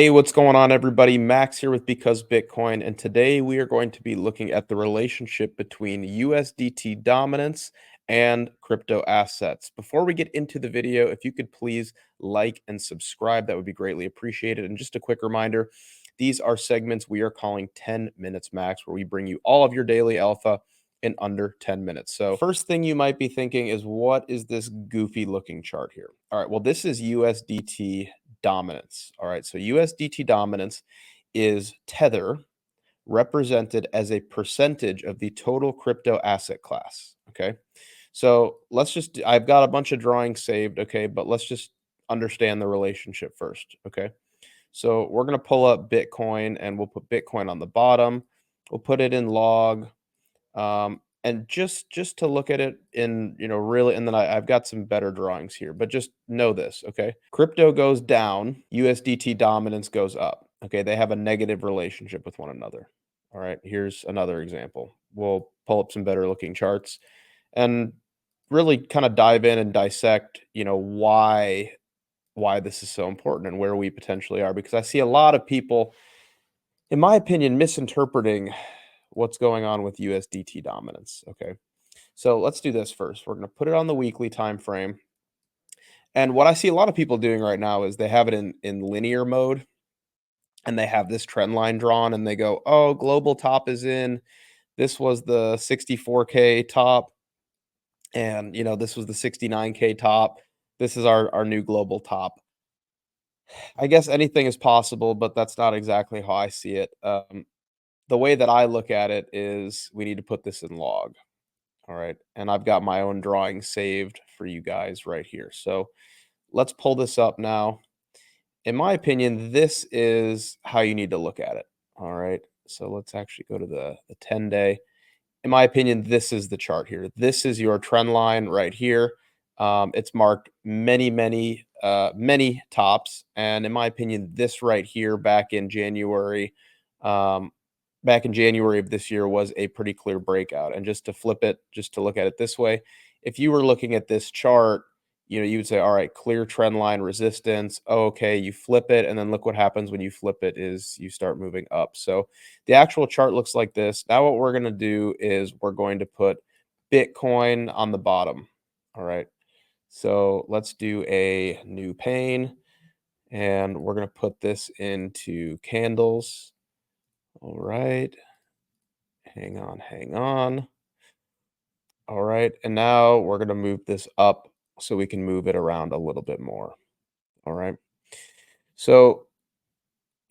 Hey, what's going on, everybody? Max here with Because Bitcoin, and today we are going to be looking at the relationship between USDT dominance and crypto assets. Before we get into the video, if you could please like and subscribe, that would be greatly appreciated. And just a quick reminder, these are segments we are calling 10 minutes max, where we bring you all of your daily alpha in under 10 minutes. So, first thing you might be thinking is, what is this goofy looking chart here? All right, well, this is USDT dominance. All right, so USDT dominance is Tether represented as a percentage of the total crypto asset class. Okay, so I've got a bunch of drawings saved. Okay, but let's just understand the relationship first. Okay, so we're going to pull up Bitcoin and we'll put Bitcoin on the bottom. We'll put it in log. And just to look at it in, really, and then I've got some better drawings here, but just know this, okay? Crypto goes down, USDT dominance goes up. Okay, they have a negative relationship with one another. All right, here's another example. We'll pull up some better looking charts and really kind of dive in and dissect, why this is so important and where we potentially are, because I see a lot of people, in my opinion, misinterpreting what's going on with USDT dominance. Okay. So let's do this first. We're going to put it on the weekly time frame. And what I see a lot of people doing right now is they have it in linear mode, and they have this trend line drawn and they go, "Oh, global top is in. This was the 64K top, and this was the 69K top. This is our new global top." I guess anything is possible, but that's not exactly how I see it. The way that I look at it is, we need to put this in log. All right. And I've got my own drawing saved for you guys right here. So let's pull this up now. In my opinion, this is how you need to look at it. All right. So let's actually go to the 10-day. In my opinion, this is the chart here. This is your trend line right here. It's marked many tops. And in my opinion, this right here um, back in January of this year was a pretty clear breakout. And just to flip it, just to look at it this way, if you were looking at this chart, you would say, all right, clear trend line resistance. Oh, okay, you flip it, and then look what happens when you flip it is you start moving up. So the actual chart looks like this. Now what we're going to do is we're going to put Bitcoin on the bottom. All right. So let's do a new pane, and we're going to put this into candles. All right. Hang on, hang on. All right. And now we're going to move this up so we can move it around a little bit more. All right. So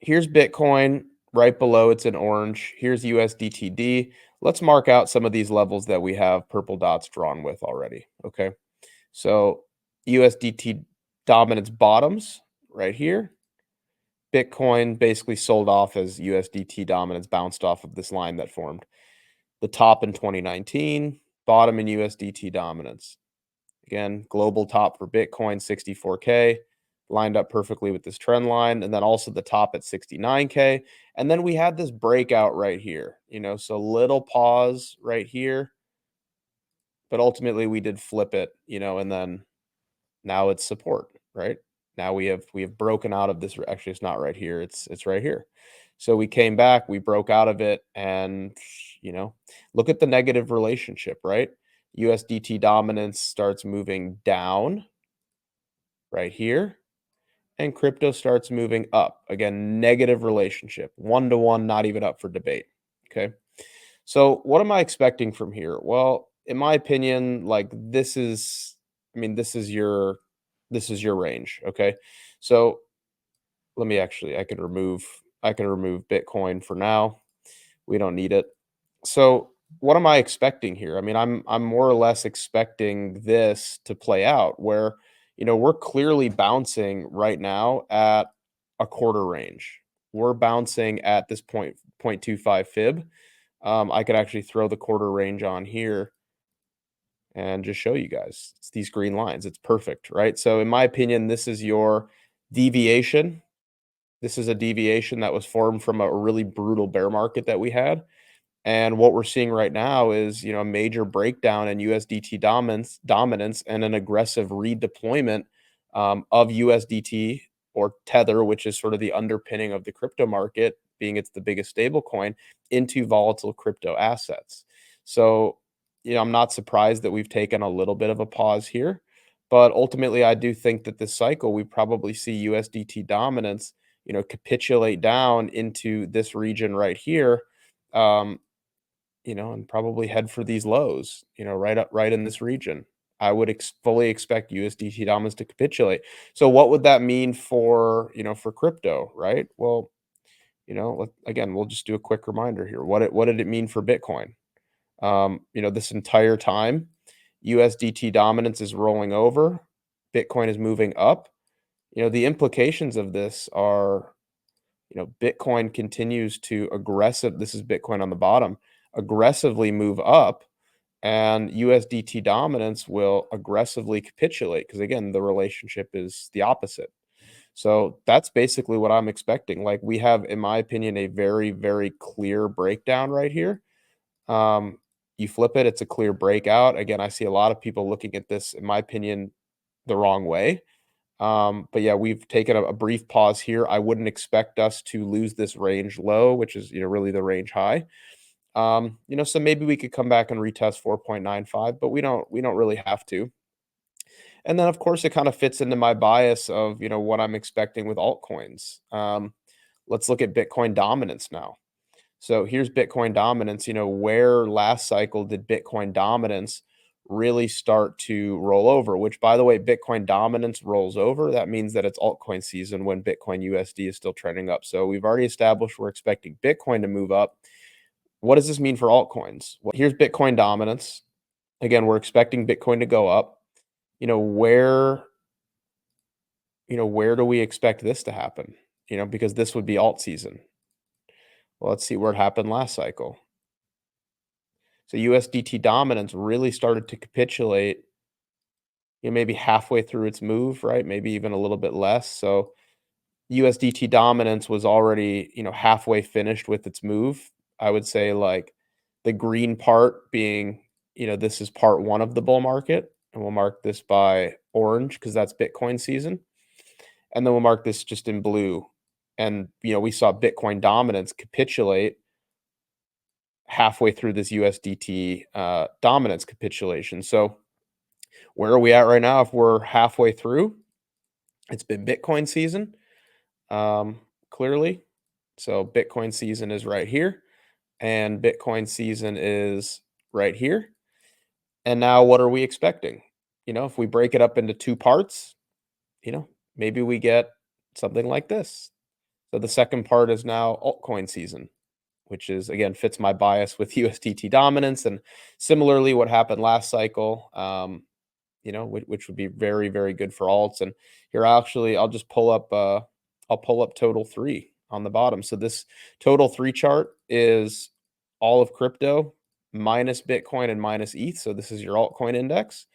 here's Bitcoin right below, it's in orange. Here's USDT.D. Let's mark out some of these levels that we have purple dots drawn with already. Okay. So USDT dominance bottoms right here. Bitcoin basically sold off as USDT dominance bounced off of this line that formed. The top in 2019, bottom in USDT dominance. Again, global top for Bitcoin, 64K, lined up perfectly with this trend line. And then also the top at 69K. And then we had this breakout right here, so little pause right here. But ultimately we did flip it, and then now it's support, right? Now we have broken out of this. Actually, it's not right here. It's right here. So we came back, we broke out of it, and look at the negative relationship, right? USDT dominance starts moving down right here, and crypto starts moving up. Again, negative relationship, 1-to-1, not even up for debate. Okay. So what am I expecting from here? Well, in my opinion, like, this is your range. Okay. So let me actually, I can remove Bitcoin for now. We don't need it. So what am I expecting here? I mean, I'm more or less expecting this to play out where, we're clearly bouncing right now at a quarter range. We're bouncing at this point 0.25 fib. I could actually throw the quarter range on here and just show you guys. It's these green lines. It's perfect, right? So in my opinion, this is your deviation. This is a deviation that was formed from a really brutal bear market that we had. And what we're seeing right now is, a major breakdown in USDT dominance and an aggressive redeployment of USDT or Tether, which is sort of the underpinning of the crypto market, being it's the biggest stable coin, into volatile crypto assets. So, I'm not surprised that we've taken a little bit of a pause here, but ultimately, I do think that this cycle, we probably see USDT dominance, capitulate down into this region right here, um, and probably head for these lows, right up right in this region. I would fully expect USDT dominance to capitulate. So what would that mean for, for crypto, right? Well, again, we'll just do a quick reminder here. What did it mean for Bitcoin? This entire time, USDT dominance is rolling over, Bitcoin is moving up. The implications of this are, Bitcoin continues to this is Bitcoin on the bottom, aggressively move up, and USDT dominance will aggressively capitulate because again, the relationship is the opposite. So that's basically what I'm expecting. Like we have, in my opinion, a very, very clear breakdown right here. Um, you flip it, it's a clear breakout. Again, I see a lot of people looking at this, in my opinion, the wrong way. But yeah, we've taken a brief pause here. I wouldn't expect us to lose this range low, which is really the range high. So maybe we could come back and retest 4.95, but we don't really have to. And then of course it kind of fits into my bias of what I'm expecting with altcoins. Let's look at Bitcoin dominance now. So here's Bitcoin dominance. Where last cycle did Bitcoin dominance really start to roll over? Which, by the way, Bitcoin dominance rolls over. That means that it's altcoin season when Bitcoin USD is still trending up. So we've already established we're expecting Bitcoin to move up. What does this mean for altcoins? Well, here's Bitcoin dominance. Again, we're expecting Bitcoin to go up. Where where do we expect this to happen? Because this would be alt season. Well, let's see where it happened last cycle. So USDT dominance really started to capitulate, maybe halfway through its move, right? Maybe even a little bit less. So USDT dominance was already, halfway finished with its move. I would say like the green part being, this is part one of the bull market. And we'll mark this by orange because that's Bitcoin season. And then we'll mark this just in blue. And, we saw Bitcoin dominance capitulate halfway through this USDT dominance capitulation. So where are we at right now? If we're halfway through, it's been Bitcoin season, clearly. So Bitcoin season is right here, and Bitcoin season is right here. And now what are we expecting? If we break it up into two parts, maybe we get something like this. So the second part is now altcoin season, which is again fits my bias with USDT dominance, and similarly what happened last cycle. Which would be very, very good for alts. And here, I'll just I'll pull up total three on the bottom. So this total three chart is all of crypto minus Bitcoin and minus ETH. So this is your altcoin index.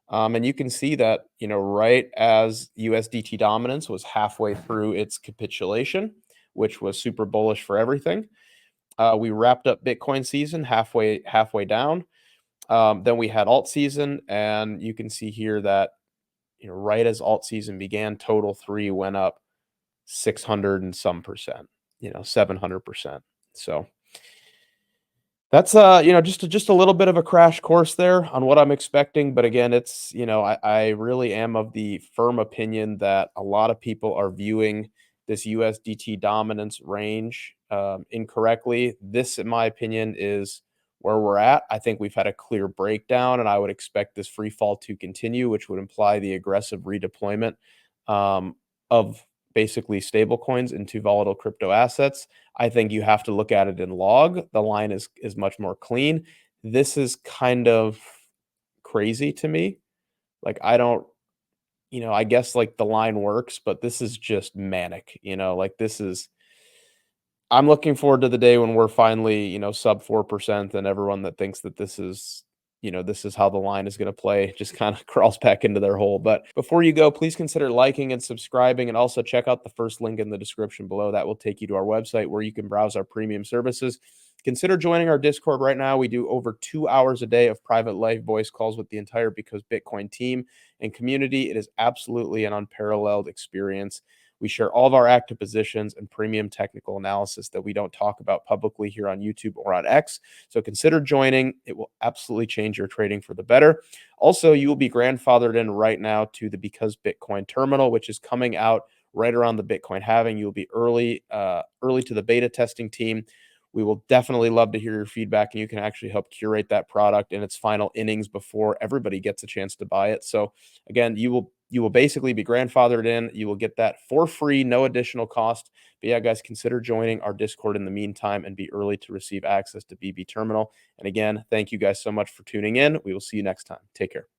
And you can see that, right as USDT dominance was halfway through its capitulation, which was super bullish for everything. We wrapped up Bitcoin season halfway down. Then we had alt season, and you can see here that right as alt season began, total three went up 600 and some percent, 700%. So that's just a little bit of a crash course there on what I'm expecting. But again, it's I really am of the firm opinion that a lot of people are viewing this USDT dominance range incorrectly. This, in my opinion, is where we're at. I think we've had a clear breakdown, and I would expect this free fall to continue, which would imply the aggressive redeployment of basically stable coins into volatile crypto assets. I think you have to look at it in log. The line is much more clean. This is kind of crazy to me. Like I don't, I guess like the line works, but this is just manic, like this is I'm looking forward to the day when we're finally, sub 4%, and everyone that thinks that this is how the line is going to play just kind of crawls back into their hole. But before you go, please consider liking and subscribing, and also check out the first link in the description below. That will take you to our website where you can browse our premium services. Consider joining our Discord right now. We do over 2 hours a day of private live voice calls with the entire Because Bitcoin team and community. It is absolutely an unparalleled experience. We share all of our active positions and premium technical analysis that we don't talk about publicly here on YouTube or on X. So consider joining. It will absolutely change your trading for the better. Also, you will be grandfathered in right now to the Because Bitcoin terminal, which is coming out right around the Bitcoin halving. You'll be early to the beta testing team. We will definitely love to hear your feedback, and you can actually help curate that product in its final innings before everybody gets a chance to buy it. So again, you will basically be grandfathered in. You will get that for free, no additional cost. But yeah, guys, consider joining our Discord in the meantime and be early to receive access to BB Terminal. And again, thank you guys so much for tuning in. We will see you next time. Take care.